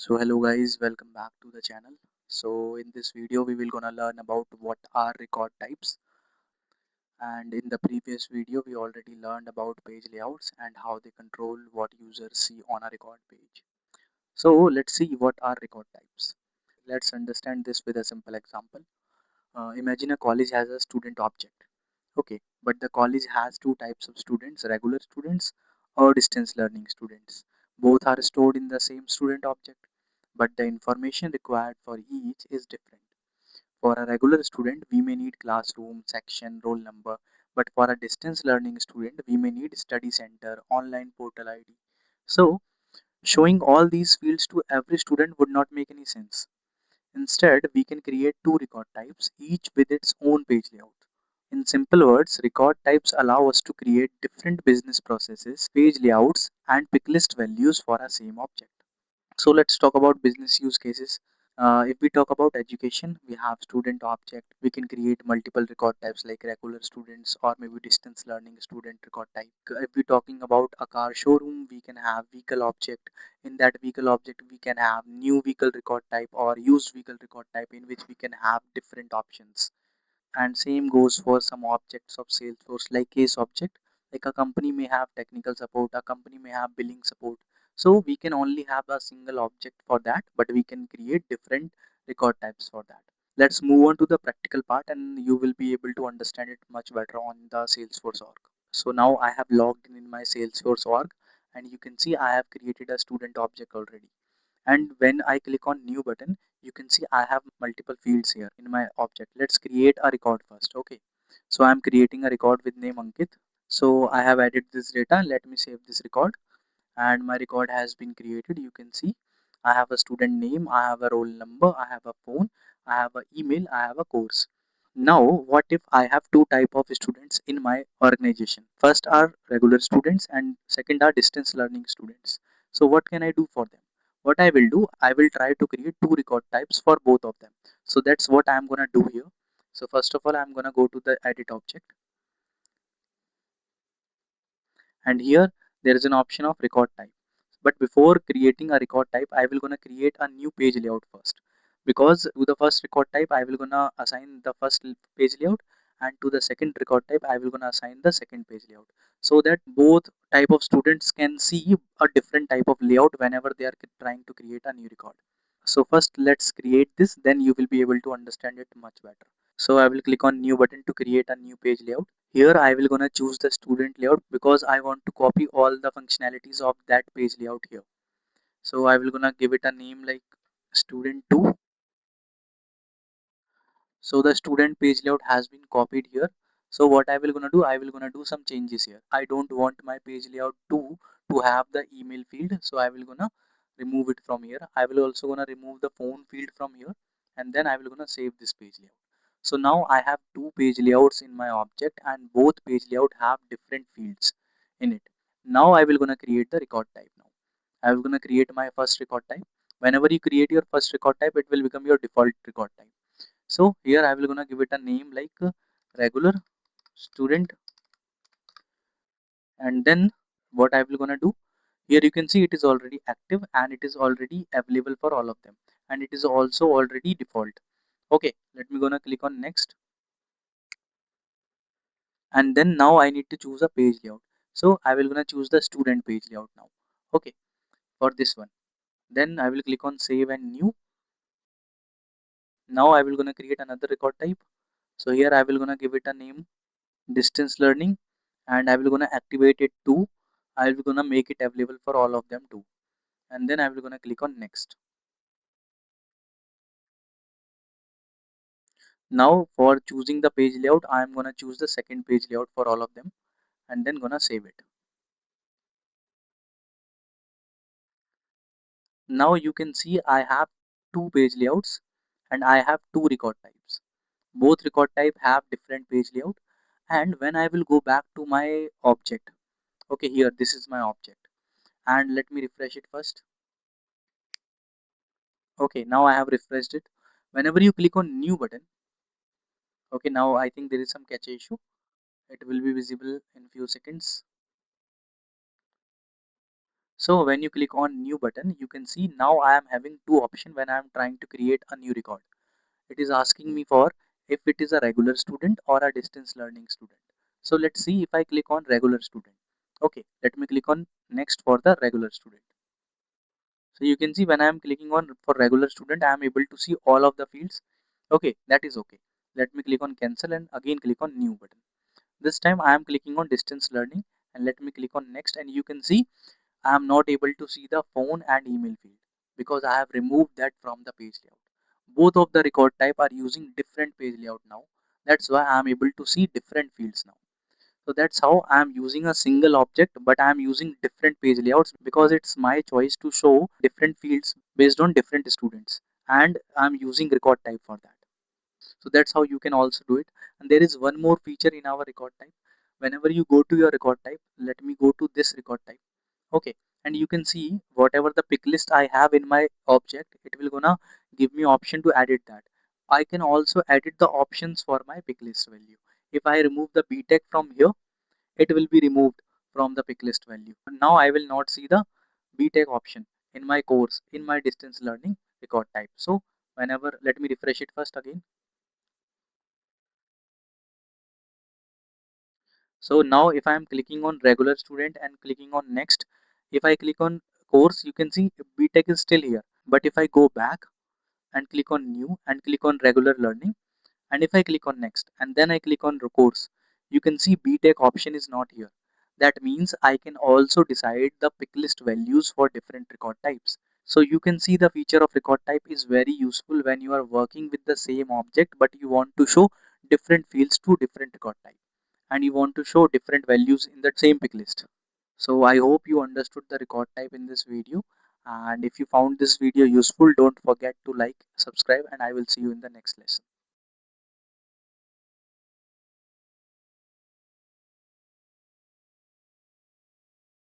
So hello guys, welcome back to the channel. So in this video we will gonna learn about what are record types, and in the previous video we already learned about page layouts and how they control what users see on a record page. So let's see what are record types. Let's understand this with a simple example. Imagine a college has a student object. Okay, but the college has two types of students, regular students or distance learning students. Both are stored in the same student object, but the information required for each is different. For a regular student, we may need classroom, section, roll number, but for a distance learning student, we may need study center, online portal ID. So, showing all these fields to every student would not make any sense. Instead, we can create two record types, each with its own page layout. In simple words, record types allow us to create different business processes, page layouts, and pick list values for a same object. So let's talk about business use cases. If we talk about education, we have student object. We can create multiple record types like regular students or maybe distance learning student record type. If we're talking about a car showroom, we can have vehicle object. In that vehicle object, we can have new vehicle record type or used vehicle record type in which we can have different options. And same goes for some objects of Salesforce like case object. Like a company may have technical support, a company may have billing support. So we can only have a single object for that, but we can create different record types for that. Let's move on to the practical part and you will be able to understand it much better on the Salesforce org. So now I have logged in my Salesforce org, and you can see I have created a student object already. And when I click on new button, you can see I have multiple fields here in my object. Let's create a record first. Okay, so I'm creating a record with name Ankit. So I have added this data. Let me save this record, and my record has been created. You can see I have a student name, I have a roll number, I have a phone, I have an email, I have a course. Now, what if I have two type of students in my organization? First are regular students and second are distance learning students. So what can I do for them? What I will do, I will try to create two record types for both of them. So that's what I'm gonna do here. So first of all, I'm gonna go to the edit object, and here there is an option of record type. But before creating a record type, I will gonna create a new page layout first, because to the first record type I will gonna assign the page layout, and to the second record type I will gonna assign the second page layout, so that both type of students can see a different type of layout whenever they are trying to create a new record. So first let's create this, then you will be able to understand it much better. So I will click on new button to create a new page layout. Here I will gonna choose the student layout because I want to copy all the functionalities of that page layout here. So I will gonna give it a name like student 2. So the student page layout has been copied here. So what I will gonna do, I will gonna do some changes here. I don't want my page layout 2 to have the email field, so I will gonna remove it from here. I will also gonna remove the phone field from here, and then I will gonna save this page layout. So now I have two page layouts in my object, and both page layout have different fields in it. Now I will gonna create the record type now. I will gonna create my first record type. Whenever you create your first record type, it will become your default record type. So here I will gonna give it a name like regular student, and then what I will gonna do, here you can see it is already active and it is already available for all of them, and it is also already default. Okay, let me gonna click on next, and then now I need to choose a page layout. So I will gonna choose the student page layout now. Okay, for this one, then I will click on save and new. Now I will gonna create another record type. So here I will gonna give it a name distance learning, and I will gonna activate it too. I will gonna make it available for all of them too, and then I will gonna click on next. Now for choosing the page layout, I am gonna choose the second page layout for all of them, and then gonna save it. Now you can see I have two page layouts and I have two record types. Both record type have different page layout, and when I will go back to my object, okay, here this is my object, and let me refresh it first. Okay, now I have refreshed it. Whenever you click on new button, okay, now I think there is some cache issue. It will be visible in few seconds. So when you click on new button, you can see now I am having two options when I am trying to create a new record. It is asking me for if it is a regular student or a distance learning student. So let's see if I click on regular student. Okay, let me click on next for the regular student. So you can see when I am clicking on for regular student, I am able to see all of the fields. Okay, that is okay. Let me click on cancel and again click on new button. This time I am clicking on distance learning and let me click on next, and you can see I am not able to see the phone and email field because I have removed that from the page layout. Both of the record type are using different page layout now. That's why I am able to see different fields now. So that's how I am using a single object, but I am using different page layouts because it's my choice to show different fields based on different students. And I'm using record type for that. So that's how you can also do it. And there is one more feature in our record type. Whenever you go to your record type, let me go to this record type. Okay, and you can see whatever the pick list I have in my object, it will gonna give me option to edit that. I can also edit the options for my pick list value. If I remove the btech from here, it will be removed from the pick list value. Now I will not see the btech option in my course, in my distance learning record type. So whenever, let me refresh it first again. So now if I am clicking on regular student and clicking on next, if I click on course, you can see btech is still here. But if I go back and click on new and click on regular learning, and if I click on next and then I click on course, you can see btech option is not here. That means I can also decide the pick list values for different record types. So you can see the feature of record type is very useful when you are working with the same object but you want to show different fields to different record type and you want to show different values in that same pick list. So I hope you understood the record type in this video, and if you found this video useful, don't forget to like, subscribe, and I will see you in the next lesson.